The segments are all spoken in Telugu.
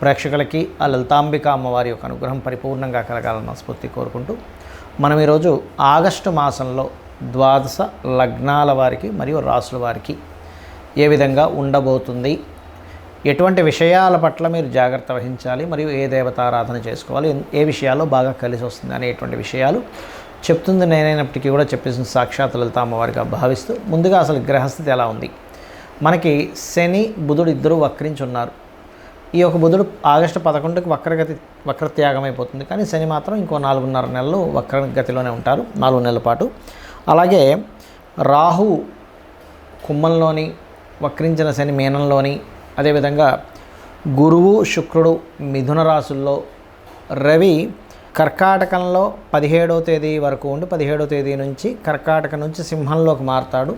ప్రేక్షకులకి ఆ లలితాంబిక అమ్మవారి యొక్క అనుగ్రహం పరిపూర్ణంగా కలగాలని మనస్ఫూర్తి కోరుకుంటూ మనం ఈరోజు ఆగస్టు మాసంలో ద్వాదశ లగ్నాల వారికి మరియు రాసుల వారికి ఏ విధంగా ఉండబోతుంది, ఎటువంటి విషయాల పట్ల మీరు జాగ్రత్త వహించాలి, మరియు ఏ దేవతారాధన చేసుకోవాలి, ఏ విషయాల్లో బాగా కలిసి వస్తుంది అనేటువంటి విషయాలు చెప్తుంది నేనైనప్పటికీ కూడా చెప్పేసిన సాక్షాత్ లలిత అమ్మవారిగా భావిస్తూ, ముందుగా అసలు గ్రహస్థితి ఎలా ఉంది. మనకి శని బుధుడు ఇద్దరు వక్రించి ఉన్నారు. ఈ యొక్క బుధుడు ఆగస్టు 11కి వక్రత్యాగం అయిపోతుంది, కానీ శని మాత్రం ఇంకో 4.5 నెలలు వక్రగతిలోనే ఉంటారు, 4 నెలల పాటు. అలాగే రాహు కుంభంలోని, వక్రించిన శని మీనంలోని, అదేవిధంగా గురువు శుక్రుడు మిథున రాశుల్లో, రవి కర్కాటకంలో 17వ తేదీ వరకు ఉండి 17వ తేదీ నుంచి కర్కాటక నుంచి సింహంలోకి మారుతాడు.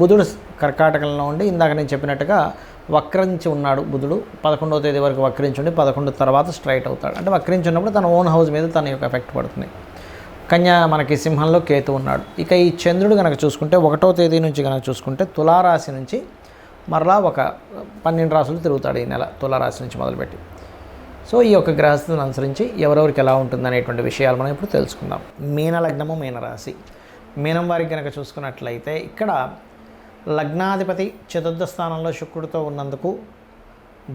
బుధుడు కర్కాటకంలో ఉండి ఇందాక నేను చెప్పినట్టుగా వక్రించి ఉన్నాడు. బుధుడు 11వ తేదీ వరకు వక్రించి ఉండి 11 తర్వాత స్ట్రైట్ అవుతాడు. అంటే వక్రించి ఉన్నప్పుడు తన ఓన్ హౌస్ మీద తన యొక్క ఎఫెక్ట్ పడుతుంది. కన్యా మనకి సింహంలో కేతు ఉన్నాడు. ఇక ఈ చంద్రుడు కనుక చూసుకుంటే 1వ తేదీ నుంచి కనుక చూసుకుంటే తులారాశి నుంచి మరలా ఒక 12 రాశులు తిరుగుతాడు ఈ నెల, తులారాశి నుంచి మొదలుపెట్టి. సో ఈ యొక్క గ్రహస్థితిని అనుసరించి ఎవరెవరికి ఎలా ఉంటుంది అనేటువంటి విషయాలు మనం ఇప్పుడు తెలుసుకుందాం. మీన లగ్నము, మీనరాశి. మీనం వారికి కనుక చూసుకున్నట్లయితే ఇక్కడ లగ్నాధిపతి చతుర్థ స్థానంలో శుక్రుడితో ఉన్నందుకు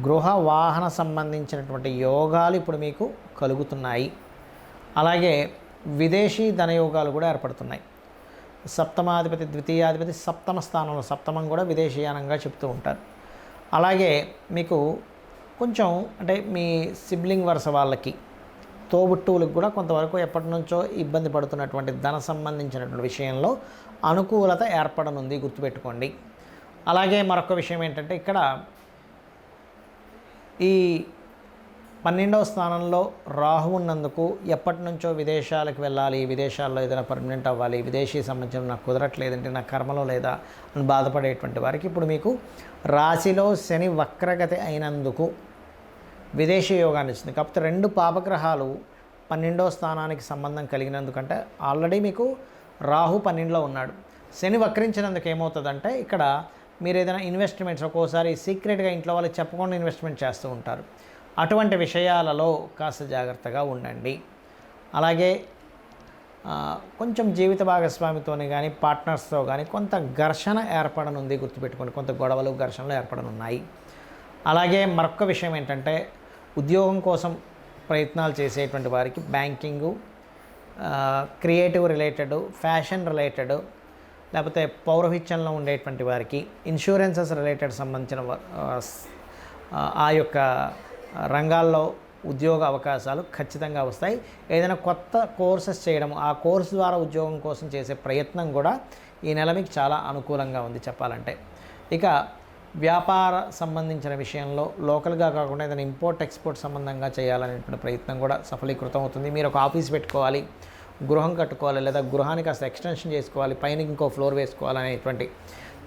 గృహ వాహన సంబంధించినటువంటి యోగాలు ఇప్పుడు మీకు కలుగుతున్నాయి. అలాగే విదేశీ ధనయోగాలు కూడా ఏర్పడుతున్నాయి. సప్తమాధిపతి ద్వితీయాధిపతి సప్తమ స్థానంలో, సప్తమం కూడా విదేశీయానంగా చెప్తూ ఉంటారు. అలాగే మీకు కొంచెం అంటే మీ సిబ్లింగ్ వరుస వాళ్ళకి, తోబుట్టువులకు కూడా కొంతవరకు ఎప్పటి నుంచో ఇబ్బంది పడుతున్నటువంటి ధన సంబంధించినటువంటి విషయంలో అనుకూలత ఏర్పడనుంది, గుర్తుపెట్టుకోండి. అలాగే మరొక విషయం ఏంటంటే ఇక్కడ ఈ 12వ స్థానంలో రాహు ఉన్నందుకు ఎప్పటి నుంచో విదేశాలకు వెళ్ళాలి, విదేశాల్లో ఏదైనా పర్మనెంట్ అవ్వాలి, విదేశీ సంబంధించిన నాకు కుదరట్లేదంటే నా కర్మలో లేదా అని బాధపడేటువంటి వారికి ఇప్పుడు మీకు రాశిలో శని వక్రగతి అయినందుకు విదేశీ యోగాన్ని ఇస్తుంది. కాకపోతే 2 పాపగ్రహాలు 12వ స్థానానికి సంబంధం కలిగినందుకంటే ఆల్రెడీ మీకు రాహు 12లో ఉన్నాడు. శని వక్రించినందుకు ఏమవుతుందంటే ఇక్కడ మీరు ఏదైనా ఇన్వెస్ట్మెంట్స్ ఒక్కోసారి సీక్రెట్గా ఇంట్లో వాళ్ళకి చెప్పకుండా ఇన్వెస్ట్మెంట్ చేస్తూ ఉంటారు. అటువంటి విషయాలలో కాస్త జాగ్రత్తగా ఉండండి. అలాగే కొంచెం జీవిత భాగస్వామితోని కానీ పార్ట్నర్స్తో కానీ కొంత ఘర్షణ ఏర్పడనుంది, గుర్తుపెట్టుకోండి. కొంత గొడవలు, ఘర్షణలు ఏర్పడనున్నాయి. అలాగే మరొక విషయం ఏంటంటే ఉద్యోగం కోసం ప్రయత్నాలు చేసేటువంటి వారికి banking, creative related, fashion related, లేకపోతే పౌరహిత్యంలో ఉండేటువంటి వారికి ఇన్సూరెన్సెస్ రిలేటెడ్ సంబంధించిన ఆ యొక్క రంగాల్లో ఉద్యోగ అవకాశాలు ఖచ్చితంగా వస్తాయి. ఏదైనా కొత్త కోర్సెస్ చేయడం, ఆ కోర్సు ద్వారా ఉద్యోగం కోసం చేసే ప్రయత్నం కూడా ఈ నెల మీకు చాలా అనుకూలంగా ఉంది చెప్పాలంటే. ఇక వ్యాపార సంబంధించిన విషయంలో లోకల్గా కాకుండా ఏదైనా ఇంపోర్ట్ ఎక్స్పోర్ట్ సంబంధంగా చేయాలనేటువంటి ప్రయత్నం కూడా సఫలీకృతం అవుతుంది. మీరు ఒక ఆఫీస్ పెట్టుకోవాలి, గృహం కట్టుకోవాలి, లేదా గృహానికి కాస్త ఎక్స్టెన్షన్ చేసుకోవాలి, పైన ఇంకో ఫ్లోర్ వేసుకోవాలనేటువంటి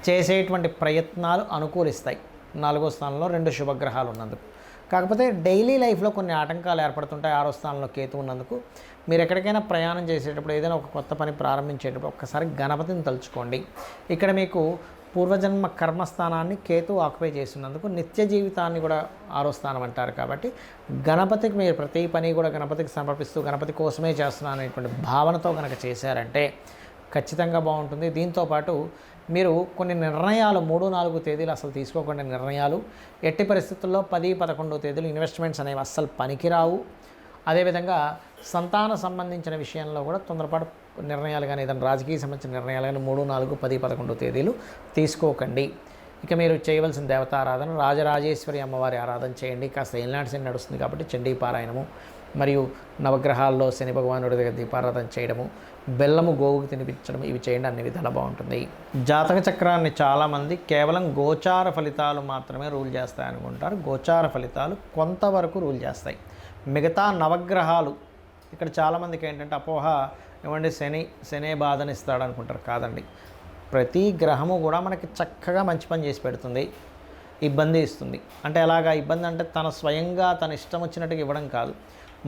చేసేటువంటి ప్రయత్నాలు అనుకూలిస్తాయి. 4వ స్థానంలో 2 శుభగ్రహాలు ఉన్నందుకు. కాకపోతే డైలీ లైఫ్లో కొన్ని ఆటంకాలు ఏర్పడుతుంటాయి. 6వ స్థానంలో కేతు ఉన్నందుకు మీరు ఎక్కడికైనా ప్రయాణం చేసేటప్పుడు, ఏదైనా ఒక కొత్త పని ప్రారంభించేటప్పుడు ఒక్కసారి గణపతిని తలుచుకోండి. ఇక్కడ మీకు పూర్వజన్మ కర్మస్థానాన్ని కేతు ఆక్యుపై చేస్తున్నందుకు నిత్య జీవితాన్ని కూడా 6వ స్థానం అంటారు. కాబట్టి గణపతికి మీరు ప్రతి పని కూడా గణపతికి సమర్పిస్తూ గణపతి కోసమే చేస్తున్నాను అనేటువంటి భావనతో కనుక చేశారంటే ఖచ్చితంగా బాగుంటుంది. దీంతోపాటు మీరు కొన్ని నిర్ణయాలు 3-4 తేదీలు అసలు తీసుకోకుండా నిర్ణయాలు, ఎట్టి పరిస్థితుల్లో 10-11 తేదీలు ఇన్వెస్ట్మెంట్స్ అనేవి అస్సలు పనికిరావు. అదేవిధంగా సంతాన సంబంధించిన విషయంలో కూడా తొందరపాటు నిర్ణయాలు కానీ, ఏదైనా రాజకీయ సంబంధించిన నిర్ణయాలు కానీ 3, 4, 10, 11 తేదీలు తీసుకోకండి. ఇక మీరు చేయవలసిన దేవతారాధన రాజరాజేశ్వరి అమ్మవారి ఆరాధన చేయండి. కాస్త ఏలినాటి శని నడుస్తుంది కాబట్టి చండీ పారాయణము, మరియు నవగ్రహాల్లో శని భగవానుడి దగ్గర దీపారాధన చేయడము, బెల్లము గోవుకు తినిపించడం, ఇవి చేయండి. అన్ని విధాలు బాగుంటుంది. జాతక చక్రాన్ని చాలామంది కేవలం గోచార ఫలితాలు మాత్రమే రూల్ చేస్తాయనుకుంటారు. గోచార ఫలితాలు కొంతవరకు రూల్ చేస్తాయి. మిగతా నవగ్రహాలు ఇక్కడ చాలామందికి ఏంటంటే అపోహ, ఏమంటే శనే బాధనిస్తాడు అనుకుంటారు. కాదండి, ప్రతి గ్రహము కూడా మనకి చక్కగా మంచి పని చేసి పెడుతుంది, ఇబ్బంది ఇస్తుంది. అంటే ఎలాగా ఇబ్బంది అంటే తన స్వయంగా తన ఇష్టం వచ్చినట్టుగా ఇవ్వడం కాదు,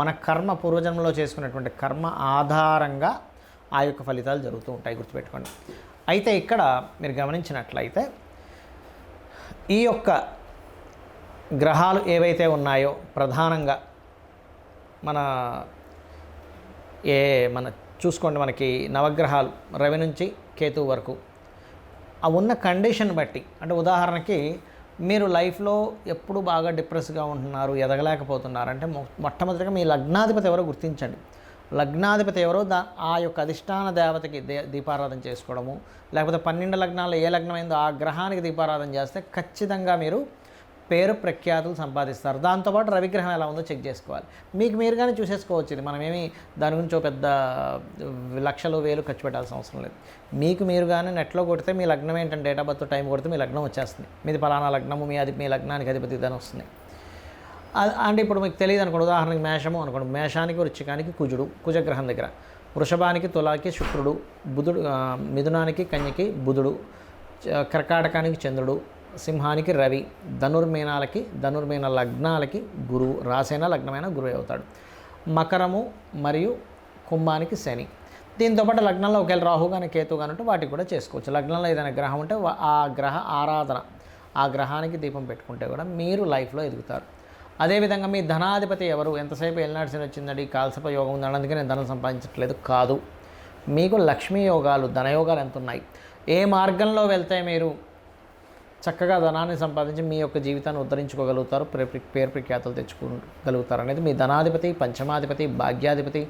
మన కర్మ పూర్వజన్మలో చేసుకున్నటువంటి కర్మ ఆధారంగా ఆ యొక్క ఫలితాలు జరుగుతూ ఉంటాయి, గుర్తుపెట్టుకోండి. అయితే ఇక్కడ మీరు గమనించినట్లయితే ఈ యొక్క గ్రహాలు ఏవైతే ఉన్నాయో ప్రధానంగా మన మన చూసుకోండి, మనకి నవగ్రహాలు రవి నుంచి కేతువు వరకు ఆ ఉన్న కండిషన్ బట్టి, అంటే ఉదాహరణకి మీరు లైఫ్లో ఎప్పుడు బాగా డిప్రెస్గా ఉంటున్నారు, ఎదగలేకపోతున్నారు అంటే మొట్టమొదటిగా మీ లగ్నాధిపతి ఎవరో గుర్తించండి. లగ్నాధిపతి ఎవరో ఆ యొక్క అధిష్టాన దేవతకి దీపారాధన చేసుకోవడము, లేకపోతే 12 లగ్నాల్లో ఏ లగ్నమైందో ఆ గ్రహానికి దీపారాధన చేస్తే ఖచ్చితంగా మీరు పేరు ప్రఖ్యాతులు సంపాదిస్తారు. దాంతోపాటు రవిగ్రహం ఎలా ఉందో చెక్ చేసుకోవాలి. మీకు మీరుగానే చూసేసుకోవచ్చు. ఇది మనమేమి దాని గురించి పెద్ద లక్షలు వేలు ఖర్చు పెట్టాల్సిన అవసరం లేదు. మీకు మీరుగానే నెట్లో కొడితే మీ లగ్నం ఏంటంటే డేట్ ఆఫ్ బర్త్ టైం కొడితే మీ లగ్నం వచ్చేస్తుంది. మీది పలానా లగ్నము, మీ లగ్నానికి అధిపతి దాని వస్తుంది. అంటే ఇప్పుడు మీకు తెలియదు అనుకోండి, ఉదాహరణకి మేషము అనుకోండి, మేషానికి వృశ్చికానికి కుజుడు కుజగ్రహం దగ్గర, వృషభానికి తులాకి శుక్రుడు, బుధుడు మిథునానికి కన్యకి బుధుడు, కర్కాటకానికి చంద్రుడు, సింహానికి రవి, ధనుర్మీన లగ్నాలకి గురువు, రాసైన లగ్నమైన గురువు అవుతాడు. మకరము మరియు కుంభానికి శని. దీంతోపాటు లగ్నంలో ఒకవేళ రాహు కానీ కేతు కానీ ఉంటే వాటికి కూడా చేసుకోవచ్చు. లగ్నంలో ఏదైనా గ్రహం ఉంటే ఆ గ్రహ ఆరాధన, ఆ గ్రహానికి దీపం పెట్టుకుంటే కూడా మీరు లైఫ్లో ఎదుగుతారు. అదేవిధంగా మీ ధనాధిపతి ఎవరు, ఎంతసేపు ఎల్నాడ్సీని వచ్చిందండి, కాల్సప యోగం ఉందండి అందుకే నేను ధనం సంపాదించట్లేదు కాదు. మీకు లక్ష్మీ యోగాలు, ధనయోగాలు ఎంత ఉన్నాయి, ఏ మార్గంలో వెళ్తే మీరు చక్కగా ధనాన్ని సంపాదించి మీ యొక్క జీవితాన్ని ఉద్ధరించుకోగలుగుతారు, పేరు ప్రఖ్యాతులు తెచ్చుకోగలుగుతారు అనేది మీ ధనాధిపతి, పంచమాధిపతి, భాగ్యాధిపతి,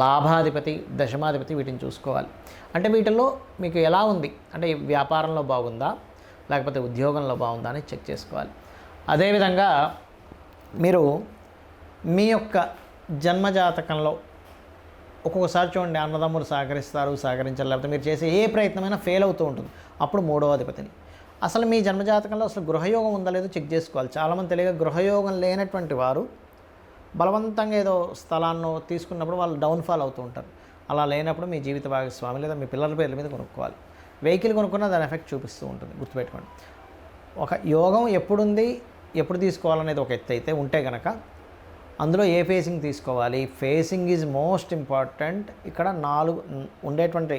లాభాధిపతి, దశమాధిపతి వీటిని చూసుకోవాలి. అంటే వీటిల్లో మీకు ఎలా ఉంది అంటే వ్యాపారంలో బాగుందా లేకపోతే ఉద్యోగంలో బాగుందా అని చెక్ చేసుకోవాలి. అదేవిధంగా మీరు మీ యొక్క జన్మజాతకంలో ఒక్కొక్కసారి చూడండి, అన్నదమ్ములు సహకరించారు, లేకపోతే మీరు చేసే ఏ ప్రయత్నమైనా ఫెయిల్ అవుతూ ఉంటుంది. అప్పుడు 3వ అధిపతిని అసలు మీ జన్మజాతకంలో అసలు గృహయోగం ఉందా లేదో చెక్ చేసుకోవాలి. చాలామంది తెలియక గృహయోగం లేనటువంటి వారు బలవంతంగా ఏదో స్థలాన్ని తీసుకున్నప్పుడు వాళ్ళు డౌన్ఫాల్ అవుతూ ఉంటారు. అలా లేనప్పుడు మీ జీవిత భాగస్వామి లేదా మీ పిల్లల పేర్ల మీద కొనుక్కోవాలి. వెహికల్ కొనుక్కున్నా దాని ఎఫెక్ట్ చూపిస్తూ ఉంటుంది, గుర్తుపెట్టుకోండి. ఒక యోగం ఎప్పుడుంది, ఎప్పుడు తీసుకోవాలనేది ఒక ఎత్తు అయితే ఉంటే కనుక అందులో ఏ ఫేసింగ్ తీసుకోవాలి, ఫేసింగ్ ఈజ్ మోస్ట్ ఇంపార్టెంట్. ఇక్కడ 4 ఉండేటువంటి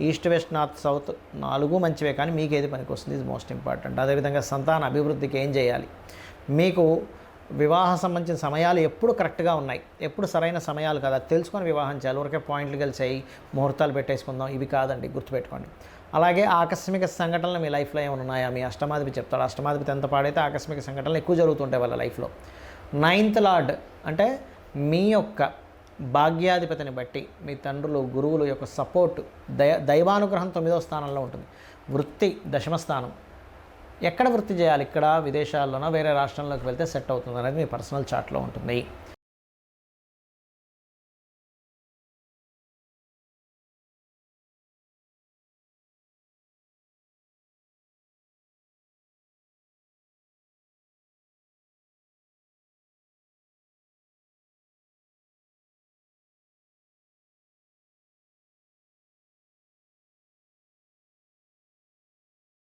ఈస్ట్ వెస్ట్ నార్త్ సౌత్ 4 మంచివే, కానీ మీకు ఏది పనికి వస్తుంది ఈజ్ మోస్ట్ ఇంపార్టెంట్. అదేవిధంగా సంతాన అభివృద్ధికి ఏం చేయాలి, మీకు వివాహ సంబంధించిన సమయాలు ఎప్పుడు కరెక్ట్గా ఉన్నాయి, ఎప్పుడు సరైన సమయాలు కదా తెలుసుకొని వివాహం చేయాలి. ఊరికే పాయింట్లు కలిసాయి ముహూర్తాలు పెట్టేసుకుందాం ఇవి కాదండి, గుర్తుపెట్టుకోండి. అలాగే ఆకస్మిక సంఘటనలు మీ లైఫ్లో ఏమైనా ఉన్నాయా, మీ అష్టమాధిపతి చెప్తాడు. అష్టమాధిపతి ఎంత పాడైతే ఆకస్మిక సంఘటనలు ఎక్కువ జరుగుతుంటాయి వాళ్ళ లైఫ్లో. 9th లార్డ్ అంటే మీ యొక్క భాగ్యాధిపతిని బట్టి మీ తండ్రులు, గురువుల యొక్క సపోర్టు, దైవానుగ్రహం 9వ స్థానంలో ఉంటుంది. వృత్తి 10వ స్థానం. ఎక్కడ వృత్తి చేయాలి, ఇక్కడ విదేశాల్లోనో వేరే రాష్ట్రంలోకి వెళ్తే సెట్ అవుతుంది అనేది మీ పర్సనల్ చార్ట్లో ఉంటుంది.